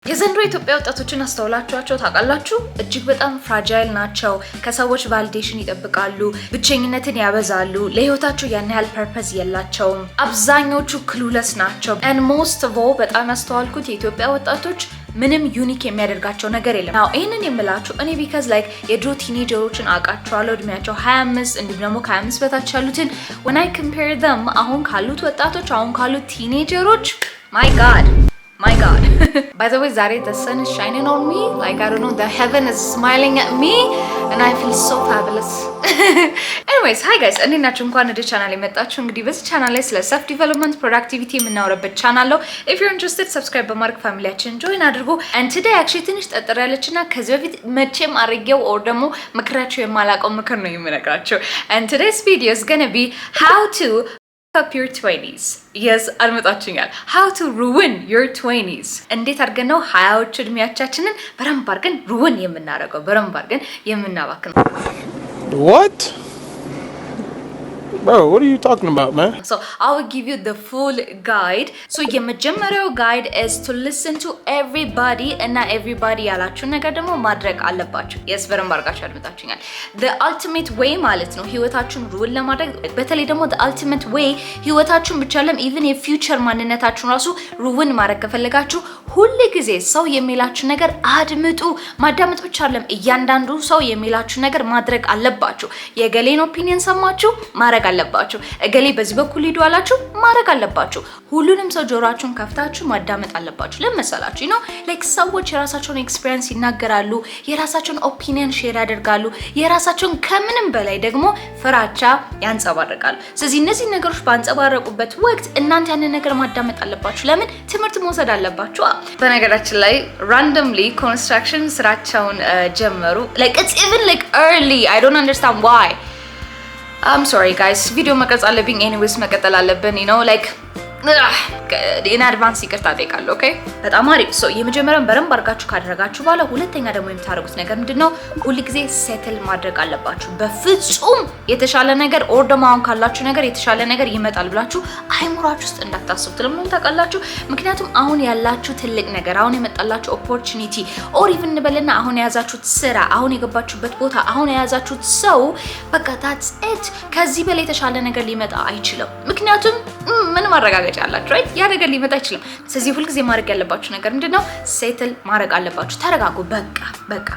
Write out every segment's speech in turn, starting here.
የዘንድሮ ኢትዮጵያ ወጣቶችን አስተውላችኋቸው ታውቃላችሁ? እጅግ በጣም ፍራጃይል ናቸው። ከሰዎች ቫሊዴሽን ይጠብቃሉ፣ ብቸኝነትን ያበዛሉ፣ ለህይወታቸው ያን ያህል ፐርፐዝ የላቸውም። አብዛኞቹ ክሉለስ ናቸው። and most of all በጣም ያስተዋልኩት የኢትዮጵያ ወጣቶች ምንም ዩኒክ የሚያደርጋቸው ነገር የለም። ናው ይሄንን የምላችሁ እኔ ቢካዝ ላይክ የድሮ ቲኔጀሮችን አውቃቸዋለሁ። እድሜያቸው 25 እንዲሁም ደግሞ ከ25 በታች ያሉትን when I compare them አሁን ካሉት ወጣቶች አሁን ካሉት ቲኔጀሮች my god by the way zare the sun is shining on me like I don't know the heaven is smiling at me and I feel so fabulous anyways hi guys እኔ ናችሁ እንኳን ወደ ቻናሌ መጣችሁ። እንግዲህ በዚህ ቻናል ላይ ስለ self development productivity የምናወራበት ቻናል ነው። if you're interested subscribe በማድረግ ፋሚሊያችን join አድርጉ and today actually ትንሽ ጠጥር ያለችና ከዚህ በፊት መቼም አርጌው or ደግሞ ምክራችሁ የማላቀው ምክር ነው የምነግራችሁ and today's video is going to be how to up your 20s. Yes, አልመጣችኛል. How to ruin your 20s. እንዴት አድርገን ነው 20ዎቹ እድሜያችንን በረም ባርገን ruin የምናደርገው በረም ባርገን የምናባክነው? What? Bro, what are you talking about, man? So, I will give you the full guide. So, የመጀመሪያው guide is to listen to everybody and not everybody ያላችሁ ነገር ደግሞ ማድረግ አለባችሁ. Yes, በረም ባርጋችሁ አድምጣችሁኛል. The ultimate way ማለት ነው ህይወታችሁን ruin ለማድረግ በተለይ ደግሞ the ultimate way ህይወታችሁን ብቻ ለም even የfuture ማንነታችሁን ራሱ ruin ማድረግ ከፈለጋችሁ ሁሉ ጊዜ ሰው የሚላችሁ ነገር አድምጡ። ማዳመጥ ብቻ ለም እያንዳንዱ ሰው የሚላችሁ ነገር ማድረግ አለባችሁ። የገሌን ኦፒኒየን ሰማችሁ ማድረግ አለባችሁ። እገሌ በዚህ በኩል ሄዱ አላችሁ ማድረግ አለባችሁ። ሁሉንም ሰው ጆሮአችሁን ከፍታችሁ ማዳመጥ አለባችሁ። ለምሳላችሁ ነው ላይክ ሰዎች የራሳቸውን ኤክስፒሪየንስ ይናገራሉ፣ የራሳቸውን ኦፒኒየን ሼር ያደርጋሉ፣ የራሳቸውን ከምንም በላይ ደግሞ ፍራቻ ያንጸባርቃሉ። ስለዚህ እነዚህ ነገሮች ባንጸባረቁበት ወቅት እናንተ ያንን ነገር ማዳመጥ አለባችሁ። ለምን ትምህርት መውሰድ አለባችሁ። በነገራችን ላይ randomly construction ስራቸውን ጀመሩ like it's even like early I don't understand why. I'm sorry guys, video መቀረጽ አለብኝ anyways መቀጠል አለብን you know like in advance ይቅርታ ጠይቃለሁ። ኦኬ በጣም አሪፍ። ሶ የመጀመሪያውን በረም አድርጋችሁ ካደረጋችሁ በኋላ ሁለተኛ ደግሞ የምታደርጉት ነገር ምንድነው? ሁሉ ጊዜ ሴትል ማድረግ አለባችሁ። በፍጹም የተሻለ ነገር ኦር ደግሞ አሁን ካላችሁ ነገር የተሻለ ነገር ይመጣል ብላችሁ አይምሯችሁ ውስጥ እንዳታስቡ። ለምን ታውቃላችሁ? ምክንያቱም አሁን ያላችሁ ትልቅ ነገር አሁን የመጣላችሁ ኦፖርቹኒቲ ኦር ኢቭን በለና አሁን የያዛችሁት ስራ አሁን የገባችሁበት ቦታ አሁን የያዛችሁት ሰው በቃ that's it ከዚህ በላይ የተሻለ ነገር ሊመጣ አይችልም። ምክንያቱም ምን ማረጋገጫ አላችሁ right? ያ ነገር ሊመጣ አይችልም። ስለዚህ ሁሉ ጊዜ ማድረግ ያለባችሁ ነገር ምንድነው? ሴትል ማድረግ አለባችሁ። ተረጋጉ። በቃ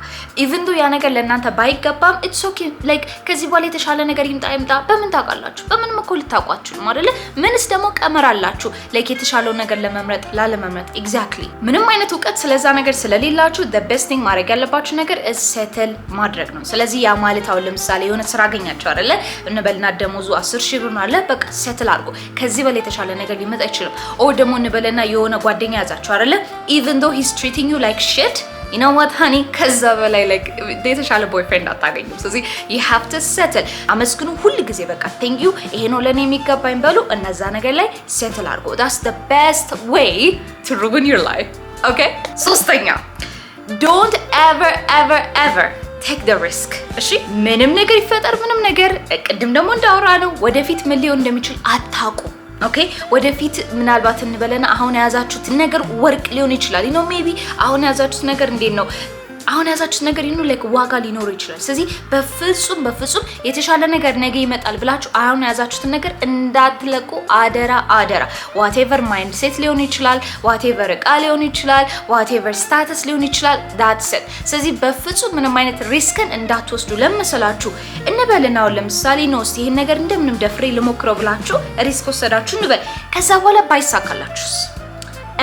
even though ያ ነገር ለእናንተ ባይገባም it's okay like ከዚህ በኋላ የተሻለ ነገር ይምጣ በምን ታውቃላችሁ? በምንም እኮ ልታውቋችሁ ነው አይደለ? ምንስ ደግሞ ቀመር አላችሁ like የተሻለው ነገር ለመምረጥ ላለመምረጥ exactly ምንም አይነት እውቀት ስለዛ ነገር ስለሌላችሁ the best thing ማድረግ ያለባችሁ ነገር is ሴትል ማድረግ ነው። ስለዚህ ያ ማለት አሁን ለምሳሌ የሆነ ስራ አገኛችሁ አይደለ? እንበልና ደሞዙ 10,000 ብር ነው አለ በቃ ሴትል አድርጉ። ከዚህ በላይ የተሻለ ነገር ሊመጣ አይችልም። ኦ ደግሞ እንበልና የሆነ ጓደኛ ያዛችሁ አይደለ? even though he's treating you like shit you know what honey ከዛ በላይ like የተሻለ boyfriend አታገኙም። ስለዚህ you have to settle አመስግኑ ሁሉ ጊዜ በቃ thank you ይሄ ነው ለኔ የሚገባኝ በሉ እነዛ ነገር ላይ settle አድርጉ። that's the best way to ruin your life. okay ሶስተኛ don't ever take the risk. እሺ ምንም ነገር ይፈጠር ምንም ነገር ቅድም ደግሞ እንዳወራ ነው ወደፊት ምን ሊሆን እንደሚችል አታውቁ። ኦኬ ወደፊት ምናልባት እንበለና አሁን ያዛችሁት ነገር ወርቅ ሊሆን ይችላል you know maybe አሁን ያዛችሁት ነገር እንዴት ነው አሁን ያዛችሁት ነገር you know like ዋጋ ሊኖር ይችላል። ስለዚህ በፍጹም የተሻለ ነገር ነገ ይመጣል ብላችሁ አሁን ያዛችሁት ነገር እንዳትለቁ አደራ። whatever mindset ሊሆን ይችላል whatever እቃ ሊሆን ይችላል whatever status ሊሆን ይችላል that's it። ስለዚህ በፍጹም ምንም አይነት ሪስክን እንዳትወስዱ። ለምሳላችሁ እንበልና ለምሳሌ ነው ይሄን ነገር እንደምንም ደፍሬ ልሞክረው ብላችሁ ሪስክ ወሰዳችሁ እንበል ከዛ በኋላ ባይሳካላችሁስ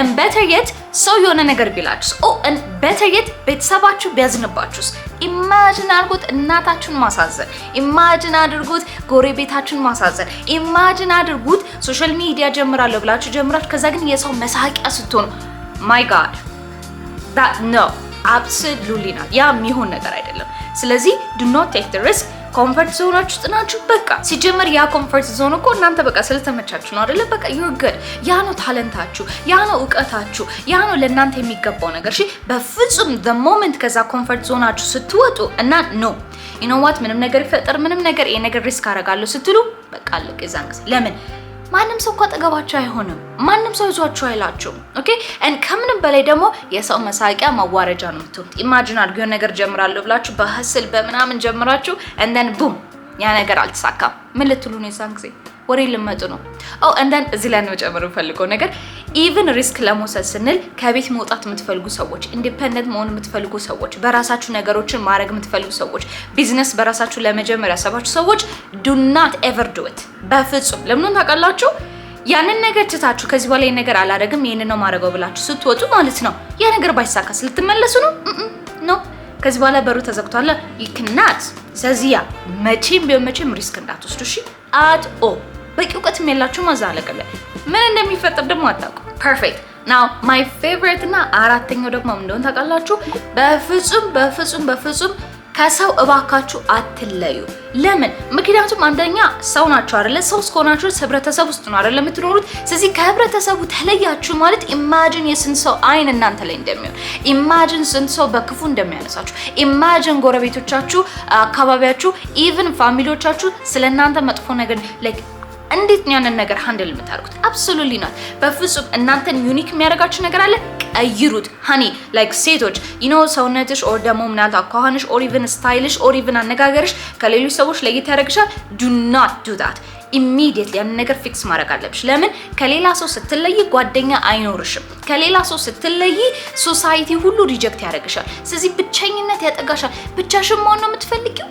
and better yet ሰው የሆነ ነገር ቢላችሁስ and better yet ቤተሰባችሁ ቢያዝንባችሁስ ኢማጂን አድርጉት እናታችሁን ማሳዘን ኢማጂን አድርጉት ጎረቤታችሁን ማሳዘን ኢማጂን አድርጉት ሶሻል ሚዲያ ጀምራለሁ ብላችሁ ጀምራችሁ ከዛ ግን የሰው መሳቂያ ስትሆኑ my god that no absolutely not ያ የሚሆን ነገር አይደለም። ስለዚህ do not take the risk ኮምፎርት ዞናችሁ ጥናችሁ በቃ ሲጀመር ያ ኮምፎርት ዞን እኮ እናንተ በቃ ስለተመቻችሁ ነው አይደለ? በቃ you're good ያ ነው ታለንታችሁ ያ ነው ዕውቀታችሁ ያ ነው ለእናንተ የሚገባው ነገር። እሺ በፍጹም the moment ከዛ ኮምፎርት ዞናችሁ ስትወጡ እና no you know what ምንም ነገር ይፈጠር ምንም ነገር ይሄ ነገር ሪስክ አደርጋለሁ ስትሉ በቃ አለቀ። ዛንክስ ለምን ማንም ሰው እኮ አጠገባችሁ አይሆንም። ማንም ሰው ይዟችሁ አይላችሁም። ኦኬ and ከምንም በላይ ደግሞ የሰው መሳቂያ ማዋረጃ ነው የምትሆኑት። ኢማጂን አድርጉ የሆነ ነገር ጀምራለሁ ብላችሁ በህስል በምናምን ጀምራችሁ and then boom ያ ነገር አልተሳካም። ምን ልትሉ ነው የዛን ጊዜ? ወሬ ልመጡ ነው። and then እዚህ ላይ ነው ጨምሮ ፈልገው ነገር ኢቭን ሪስክ ለመውሰድ ስንል ከቤት መውጣት የምትፈልጉ ሰዎች፣ ኢንዲፔንደንት መሆን የምትፈልጉ ሰዎች፣ በራሳችሁ ነገሮችን ማድረግ የምትፈልጉ ሰዎች፣ ቢዝነስ በራሳችሁ ለመጀመር ያሰባችሁ ሰዎች do not ever do it በፍጹም። ለምን ታውቃላችሁ? ያንን ነገር ትታችሁ ከዚህ በላይ ነገር አላደርግም ይሄን ነው ማድረገው ብላችሁ ስትወጡ ማለት ነው ያ ነገር ባይሳካስ ልትመለሱ ነው? ኖ ከዚህ በኋላ በሩ ተዘግቷል። ይክናት ሰዚያ መቼም ቢሆን መቼም ሪስክ እንዳትወስዱ እሺ። አትኦ በቂ እውቀት የላችሁ ማዛለቀለ ምን እንደሚፈጠር ደግሞ አታውቁ። ፐርፌክት ናው ማይ ፌቨሪት እና አራተኛው ደግሞ እንደሆነ ታውቃላችሁ? በፍጹም ከሰው እባካችሁ አትለዩ። ለምን? ምክንያቱም አንደኛ ሰው ናችሁ አይደለ? ሰው እስከሆናችሁ ህብረተሰብ ውስጥ ነው አይደለ የምትኖሩት። ስለዚህ ከህብረተሰቡ ተለያችሁ ማለት ኢማጂን የስንት ሰው አይን እናንተ ላይ እንደሚሆን፣ ኢማጂን ስንት ሰው በክፉ እንደሚያነሳችሁ፣ ኢማጂን ጎረቤቶቻችሁ፣ አካባቢያችሁ፣ ኢቭን ፋሚሊዎቻችሁ ስለናንተ መጥፎ ነገር ላይክ እንዴት ነው ያንን ነገር ሃንድል የምታደርጉት? አብሶሉትሊ ናት። በፍጹም እናንተን ዩኒክ የሚያደርጋችሁ ነገር አለ፣ ቀይሩት። ሃኒ ላይክ ሴቶች ሰውነትሽ ኦር ደግሞ ምናልባት አኳኋንሽ ኦር ኢቭን ስታይልሽ ኦር ኢቭን አነጋገርሽ ከሌሎች ሰዎች ለየት ያደርግሻል። ዱ ናት ዱ ዳት ኢሚዲየትሊ ያንን ነገር ፊክስ ማድረግ አለብሽ። ለምን? ከሌላ ሰው ስትለይ ጓደኛ አይኖርሽም። ከሌላ ሰው ስትለይ ሶሳይቲ ሁሉ ሪጀክት ያደርግሻል። ስለዚህ ብቸኝነት ያጠጋሻል። ብቻሽን መሆን ነው የምትፈልጊው?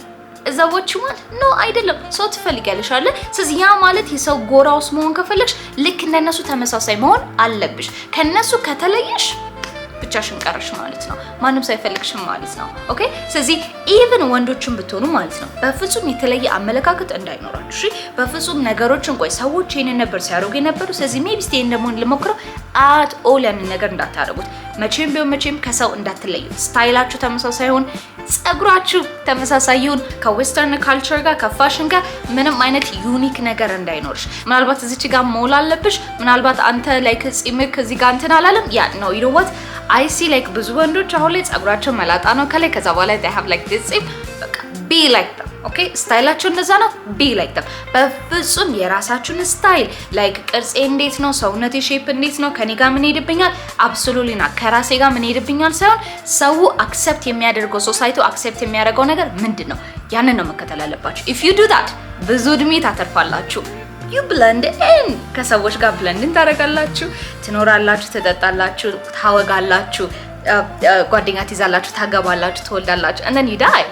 እዛዎች ማለት ነው አይደለም። ሰው ትፈልጊያለሽ አይደል? ስለዚህ ያ ማለት የሰው ጎራ ውስጥ መሆን ከፈለግሽ ልክ እንደነሱ ተመሳሳይ መሆን አለብሽ። ከነሱ ከተለየሽ ብቻሽን ቀረሽ ማለት ነው። ማንም ሳይፈልግሽም ማለት ነው። ኦኬ ስለዚህ ኢቭን ወንዶችን ብትሆኑ ማለት ነው በፍጹም የተለየ አመለካከት እንዳይኖራችሁ እሺ። በፍጹም ነገሮችን ቆይ ሰዎች ይሄን ነበር ሲያደርጉ የነበሩ ስለዚህ ሜቢ ስቴ እንደሞን ልሞክረው አት ኦል ያንን ነገር እንዳታደርጉት። መቼም ቢሆን መቼም ከሰው እንዳትለዩ። ስታይላችሁ ተመሳሳይ ይሁን፣ ጸጉራችሁ ተመሳሳይ ይሁን፣ ከዌስተርን ካልቸር ጋር ከፋሽን ጋር ምንም አይነት ዩኒክ ነገር እንዳይኖርሽ። ምናልባት እዚች ጋር ሞል አለብሽ፣ ምናልባት አንተ ላይክ ጺምክ እዚህ ጋር እንትን አላለም ያ ነው you know what I see like ብዙ ወንዶች አሁን ላይ ጸጉራቸው መላጣ ነው ከላይ ከዛ በኋላ they have like this በቃ be like them okay ስታይላቸው እንደዛ ነው be like them በፍጹም የራሳችሁን ስታይል like ቅርጼ እንዴት ነው ሰውነቴ ሼፕ እንዴት ነው ከኔ ጋር ምን ሄድብኛል absolutely not ከራሴ ጋር ምን ሄድብኛል ሳይሆን ሰው አክሰፕት የሚያደርገው ሶሳይቲው አክሰፕት የሚያደርገው ነገር ምንድነው ያንን ነው መከተል ያለባችሁ if you do that ብዙ እድሜ ታተርፋላችሁ you blend in ከሰዎች ጋር blend ታደርጋላችሁ ትኖራላችሁ ትጠጣላችሁ ታወጋላችሁ ጓደኛ ትይዛላችሁ ታገባላችሁ ትወልዳላችሁ and then you die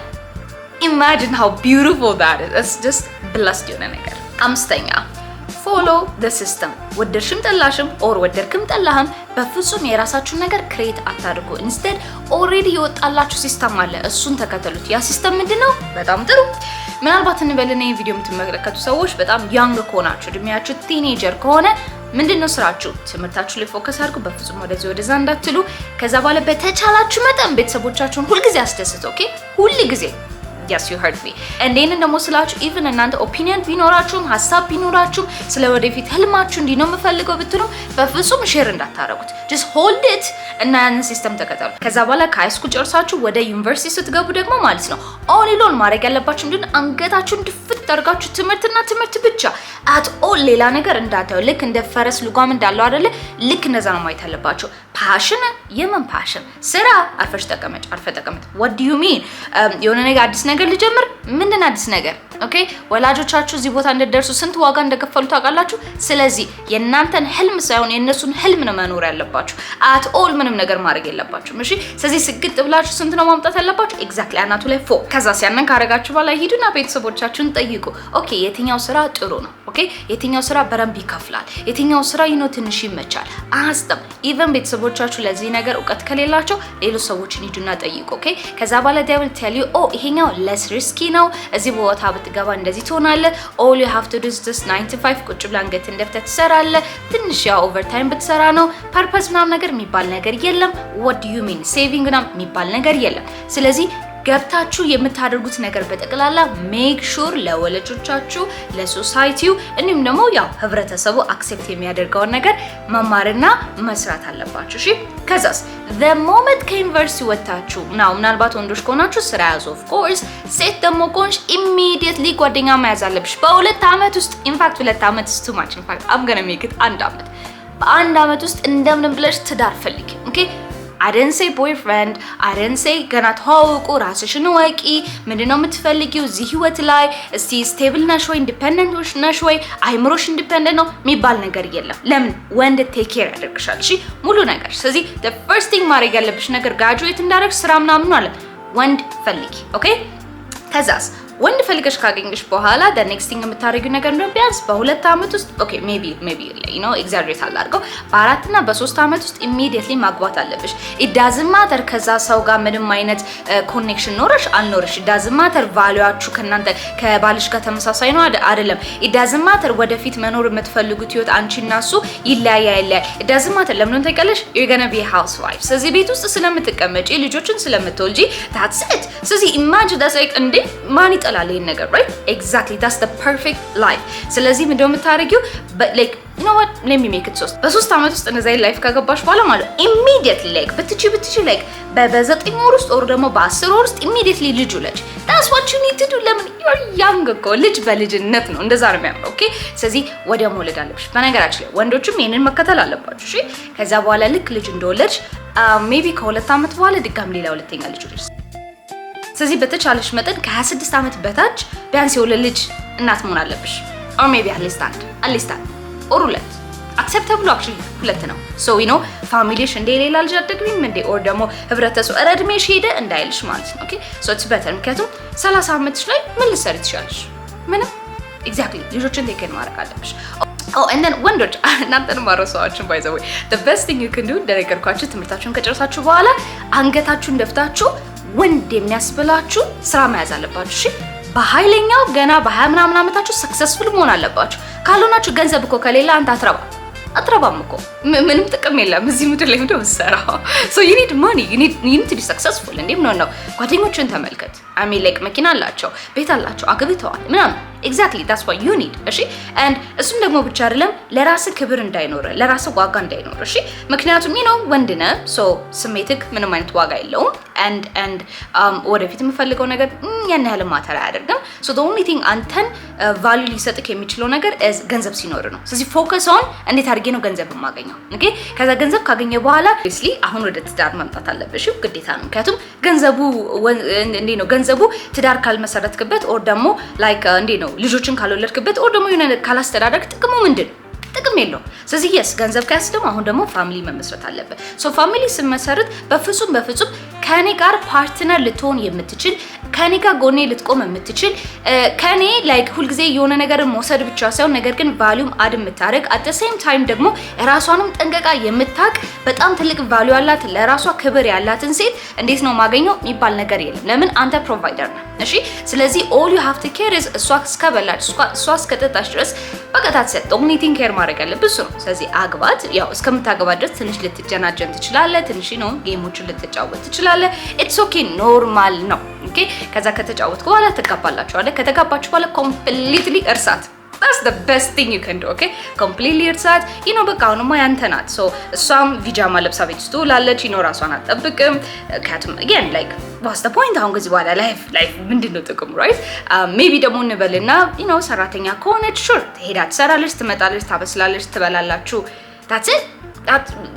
imagine how beautiful that is it's just blessed የሆነ ነገር አምስተኛ follow the system ወደድሽም ጠላሽም or ወደድክም ጠላህም በፍጹም የራሳችሁን ነገር ክሬት አታድርጉ instead already የወጣላችሁ ሲስተም አለ እሱን ተከተሉት ያ ሲስተም ምንድነው በጣም ጥሩ ምናልባት እንበልና ይሄን ቪዲዮ የምትመለከቱ ሰዎች በጣም ያንግ ከሆናችሁ እድሜያችሁ ቲኔጀር ከሆነ ምንድነው ስራችሁ ትምህርታችሁ ላይ ፎከስ አድርጉ በፍጹም ወደዛ እንዳትሉ ከዛ በኋላ በተቻላችሁ መጠን ቤተሰቦቻችሁን ሁሉ ጊዜ አስደስቱ ኦኬ ሁሉ ጊዜ yes you heard me and then ደግሞ ስላችሁ even እናንተ ኦፒኒየን ቢኖራችሁም ሐሳብ ቢኖራችሁም ስለ ወደፊት ህልማችሁ እንዲህ ነው የምፈልገው ብትሉ በፍጹም ሼር እንዳታረጉት just hold it እና ያንን ሲስተም ተከተሉ ከዛ በኋላ ከሃይስኩል ጨርሳችሁ ወደ ዩኒቨርሲቲ ስትገቡ ደግሞ ማለት ነው all alone ማድረግ ያለባችሁ ምንድነው አንገታችሁን ድፍት አድርጋችሁ ትምህርትና ትምህርት ብቻ at all ሌላ ነገር እንዳታዩ ልክ እንደ ፈረስ ልጓም እንዳለው አይደለ ልክ እንደዛ ነው ማየት ያለባችሁ ፓሽን የምን ፓሽን ስራ አርፈሽ ተቀመጭ what do you mean የሆነ ነገር አዲስ ነገር ልጀምር ምንድን አዲስ ነገር ኦኬ ወላጆቻችሁ እዚህ ቦታ እንደደርሱ ስንት ዋጋ እንደከፈሉ ታውቃላችሁ ስለዚህ የእናንተን ህልም ሳይሆን የእነሱን ህልም ነው መኖር ያለባችሁ at all ምንም ነገር ማድረግ የለባችሁ እሺ ስለዚህ ስግጥ ብላችሁ ስንት ነው ማምጣት ያለባችሁ ኤግዛክትሊ አናቱ ላይ ፎ ከዛ ሲያነን ካረጋችሁ በኋላ ሂዱና ቤተሰቦቻችሁን ጠይቁ ኦኬ የትኛው ስራ ጥሩ ነው ኦኬ የትኛው ስራ በረምብ ይከፍላል የትኛው ስራ ትንሽ ይመቻል አስተም ኢቨን ቤተሰቦቻችሁ ለዚህ ነገር እውቀት ከሌላቸው ሌሎች ሰዎችን ሂዱና ጠይቁ ኦኬ ከዛ በኋላ they will tell you ይሄኛው less risky ነው እዚህ ቦታ ብትገባ እንደዚህ ትሆናለህ all you have to do is just 9 to 5 ቁጭ ብላ አንገት እንደፍተህ ትሰራለህ ትንሽ ያው ኦቨርታይም ብትሰራ ነው ፐርፐስ ምናምን ነገር የሚባል ነገር የለም what do you mean saving ምናምን የሚባል ነገር የለም ስለዚህ ገብታችሁ የምታደርጉት ነገር በጠቅላላ ሜክ ሹር ለወላጆቻችሁ ለሶሳይቲው እንዲሁም ደግሞ ያው ህብረተሰቡ አክሴፕት የሚያደርገውን ነገር መማርና መስራት አለባችሁ። እሺ ከዛስ the moment ከዩኒቨርሲቲ ወጣችሁ ነው ምናልባት ወንዶች ከሆናችሁ ስራ ያዙ of course ሴት ደግሞ ከሆንሽ immediately ጓደኛ መያዝ አለብሽ በሁለት አመት ውስጥ ኢንፋክት ሁለት አመት is too much ኢንፋክት I'm gonna make it አንድ አመት በአንድ አመት ውስጥ እንደምንም ብለሽ ትዳር ፈልጊ ኦኬ I didn't say boyfriend I didn't say ገና ተዋውቁ ራስሽን ወቂ ምንድነው የምትፈልጊው እዚህ ህይወት ላይ እስቲ ስቴብል ነሽ ወይ ኢንዲፔንደንት ነሽ ወይ አይምሮሽ ኢንዲፔንደንት ነው የሚባል ነገር የለም ለምን ወንድ ቴክ ኬር ያደርግሻል እሺ ሙሉ ነገር ስለዚህ the first thing ማድረግ ያለብሽ ነገር graduate እንዳደረግሽ ስራ ምናምን አለ ወንድ ፈልጊ ኦኬ ከዛስ ወንድ ፈልገሽ ካገኘሽ በኋላ the next thing የምታደርጊው ነገር ነው ቢያንስ በሁለት አመት ውስጥ ኦኬ maybe you know exaggerate አላርገው በአራት እና በሶስት አመት ውስጥ immediately ማግባት አለብሽ it doesn't matter ከዛ ሰው ጋር ምንም አይነት ኮኔክሽን ኖርሽ አልኖርሽ it doesn't matter ቫልዩአችሁ ከናንተ ከባልሽ ጋር ተመሳሳይ ነው አይደለም it doesn't matter ወደፊት መኖር የምትፈልጉት ህይወት አንቺና እሱ ይለያያል it doesn't matter ለምን ተቀለሽ you're going to be a housewife ስለዚህ ቤት ውስጥ ስለምትቀመጪ ልጆችን ስለምትወልጂ that's it ስለዚህ imagine that's like እንዴ ማን ይጠላል ይሄን ነገር right exactly that's the perfect life ስለዚህ ምንድነው የምታረጊው like you know what let me make it so በሶስት አመት ውስጥ እንደዛ ላይፍ ካገባሽ በኋላ ማለት immediately like ብትቺ like በ9 ወር ውስጥ or ደግሞ በ10 ወር ውስጥ immediately ልጅ ወለጅ that's what you need to do ለምን you're young እኮ ልጅ በልጅነት ነው እንደዛ ነው የሚያምረው ኦኬ ስለዚህ ወዲያው መውለድ አለብሽ በነገራችን ላይ ወንዶችም ይሄንን መከተል አለባችሁ እሺ ከዛ በኋላ ልክ ልጅ እንደወለድሽ maybe ከሁለት አመት በኋላ ድጋሚ ሌላ ሁለተኛ ልጅ ወለድሽ ስለዚህ በተቻለሽ መጠን ከ26 አመት በታች ቢያንስ የወለድ ልጅ እናት መሆን አለብሽ or maybe at least አንድ or ሁለት acceptable actually ሁለት ነው so you know ፋሚሊሽ እንደሌላ ልጅ አደግሪም እንደ or ደግሞ ህብረተሰቡ እድሜሽ ሄደ እንዳይልሽ ማለት ነው okay so it's better ምክንያቱም 30 አመትሽ ላይ ምን ልትሰሪ ትችያለሽ ምንም exactly ልጆችን ቴክ ኬር ማድረግ አለብሽ oh and then ወንዶች እናንተን ማረሳዋችሁ by the way the best thing you can do እንደነገርኳችሁ ትምህርታችሁን ከጨረሳችሁ በኋላ አንገታችሁን ደፍታችሁ ወንድ የሚያስብላችሁ ስራ መያዝ አለባችሁ እሺ በኃይለኛው ገና በ20 ምናምን አመታችሁ ሰክሰስፉል መሆን አለባችሁ ካልሆናችሁ ገንዘብ እኮ ከሌላ አንተ አትረባም እኮ ምንም ጥቅም የለም እዚህ ምድር ላይ ምንድነው ሰራው so you need money you need to be successful እንዴም ነው ጓደኞችን ተመልከት I mean like መኪና አላቸው ቤት አላቸው አግብተዋል ምናምን exactly that's what you need እሺ and እሱም ደግሞ ብቻ አይደለም ለራስ ክብር እንዳይኖር ለራስ ዋጋ እንዳይኖር እሺ ምክንያቱም you know ወንድነ so ስሜትክ ምንም አይነት ዋጋ የለውም and ወደፊት የምፈልገው ነገር ያን ያህል ማተር አያደርግም so the only thing አንተን value ሊሰጥክ የሚችለው ነገር is ገንዘብ ሲኖር ነው ስለዚህ focus on እንዴት አድርጌ ነው ገንዘብ የማገኘው okay ከዛ ገንዘብ ካገኘ በኋላ obviously አሁን ወደ ትዳር መምጣት አለብሽ ግዴታ ነው ምክንያቱም ገንዘቡ እንዴ ነው ገንዘቡ ትዳር ካልመሰረትክበት or ደግሞ like እንዴ ነው ልጆችን ካልወለድክበት or ደግሞ የሆነ ካላስተዳደርክ ጥቅሙ ምንድን ጥቅም የለው ስለዚህ yes ገንዘብ ካስ ደግሞ አሁን ደግሞ ፋሚሊ መመስረት አለበት so ፋሚሊ ስመሰረት በፍጹም ከኔ ጋር ፓርትነር ልትሆን የምትችል ከኔ ጋር ጎኔ ልትቆም የምትችል ከኔ like ሁሉ ጊዜ የሆነ ነገር መውሰድ ብቻ ሳይሆን ነገር ግን ቫልዩም አድ የምታረግ at the same time ደግሞ ራሷንም ጠንቀቃ የምታቅ በጣም ትልቅ ቫልዩ አላት ለራሷ ክብር ያላትን ሴት እንዴት ነው ማገኘው የሚባል ነገር የለም ለምን አንተ ፕሮቫይደር ነህ እሺ ስለዚህ all you have to care is እሷ እስከበላች እሷ እስከጠጣች ድረስ በቀጣት ሰጥ only thing care ማድረግ አለብሽ ነው ስለዚህ አግባት ያው እስከምታገባ ድረስ ትንሽ ልትጀናጀን ትችላለህ ትንሽ ነው ጌሞችን ልትጫወት ትችላለህ it's okay ኖርማል ነው okay ከዛ ከተጫወትኩ በኋላ ተጋባላችሁ አለ ከተጋባችሁ በኋላ completely እርሳት that's the best thing you can do okay completely እርሳት you know በቃ አሁንማ ያንተ ናት so እሷም ቪጃማ ለብሳ ቤት ውስጥ ትውላለች you know ራሷን አትጠብቅም ካቱም again like what's the point አሁን ከዚህ በኋላ life ምንድነው ጥቅሙ right maybe ደግሞ እንበልና you know ሰራተኛ ከሆነች sure ትሄዳ ትሰራለች ትመጣለች ታበስላለች ትበላላችሁ that's it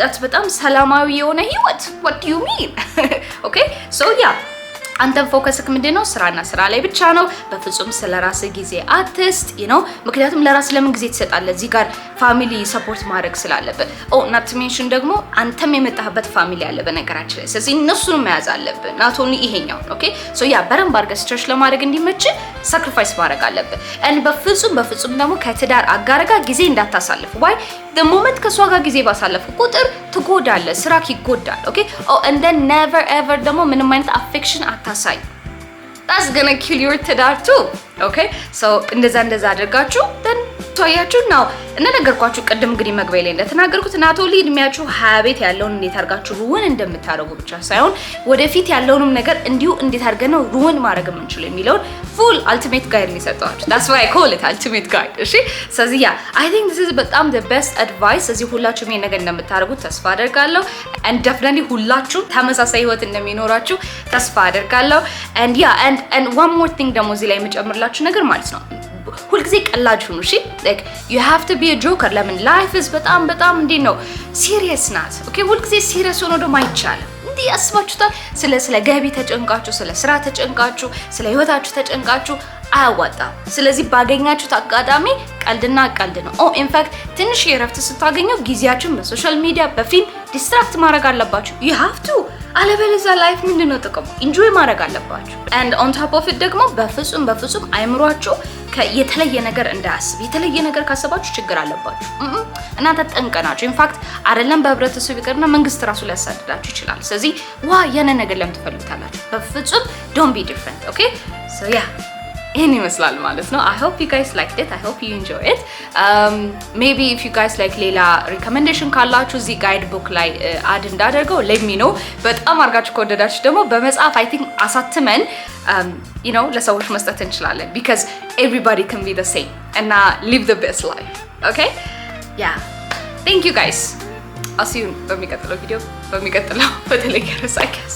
that's በጣም ሰላማዊ የሆነ ህይወት what do you mean okay so yeah አንተን ፎከስክ ምንድነው ስራና ስራ ላይ ብቻ ነው በፍጹም ስለራስ ጊዜ አትስጥ you know ምክንያቱም ለራስ ለምን ጊዜ ትሰጣለህ እዚህ ጋር ፋሚሊ ሰፖርት ማድረግ ስላለበት not to mention ደግሞ አንተም የመጣህበት ፋሚሊ አለ በነገራችን ላይ ስለዚህ እነሱን መያዝ አለብህ not only ይሄኛው okay so yeah በረም ባርገ ስትረሽ ለማድረግ እንዲመች ሳክሪፋይስ ማድረግ አለብህ and በፍጹም ደግሞ ከትዳር አጋር ጋር ጊዜ እንዳታሳልፍ why the moment ከሷ ጋር ጊዜ ባሳለፉ ቁጥር ትጎዳለህ ስራክ ይጎዳል okay and then never ever ደግሞ ምንም አይነት affection አታሳይ that's gonna kill your ትዳር too okay so እንደዛ አድርጋችሁ then ሶያችሁ ነው እንደነገርኳችሁ ቅድም እንግዲህ መግቢያ ላይ እንደተናገርኩት ናቶሊ እድሜያችሁ 20 ቤት ያለውን እንዴት አድርጋችሁ ሩውን እንደምታደርጉ ብቻ ሳይሆን ወደፊት ያለውንም ነገር እንዲሁ እንዴት አድርገን ነው ሩውን ማድረግ የምንችለው የሚለውን ፉል አልቲሜት ጋይድ ሊሰጣችሁ that's why I call it ultimate guide እሺ ስለዚህ ያ I think this is በጣም the best advice እዚህ ሁላችሁም ይሄን ነገር እንደምታደርጉት ተስፋ አደርጋለሁ and definitely ሁላችሁም ተመሳሳይ ህይወት እንደሚኖራችሁ ተስፋ አደርጋለሁ and yeah and one more thing ደግሞ እዚህ ላይ የምጨምርላችሁ ነገር ማለት ነው ሁልጊዜ ቀላጅ ሁኑ እሺ like you have to be a joker ለምን life is በጣም እንዴ ነው serious ናት ኦኬ ሁልጊዜ serious ሆኖ ደግሞ አይቻልም እንዴ አስባችሁታል ስለ ገቢ ተጨንቃችሁ ስለ ስራ ተጨንቃችሁ ስለ ህይወታችሁ ተጨንቃችሁ አያዋጣም ስለዚህ ባገኛችሁት አጋጣሚ ቀልድ ነው in fact ትንሽ የረፍት ስታገኙ ጊዜያችሁን በሶሻል ሚዲያ በፊልም ዲስትራክት ማድረግ አለባችሁ you have to አለበለዚያ ላይፍ ምንድነው ጥቅሙ ኢንጆይ ማድረግ አለባችሁ and on top of it ደግሞ በፍጹም አይምሯችሁ የተለየ ነገር እንዳያስብ የተለየ ነገር ካሰባችሁ ችግር አለባችሁ እናንተ ጠንቀናችሁ in fact አይደለም በህብረተሰቡ ይቀርና መንግስት ራሱ ሊያሳድዳችሁ ይችላል ስለዚህ ያነ ነገር ለምን ትፈልጉታላችሁ በፍጹም don't be different okay so yeah ይሄን ይመስላል ማለት ነው I hope you guys liked it I hope you enjoy it maybe if you guys like ሌላ recommendation ካላችሁ እዚህ guide book ላይ add እንዳደርገው let me know በጣም አርጋችሁ ከወደዳችሁ ደግሞ በመጽሐፍ I think አሳትመን you know ለሰዎች መስጠት እንችላለን because everybody can be the same and live the best life okay yeah thank you guys I'll see you በሚቀጥለው ቪዲዮ በተለየ ርዕስ I guess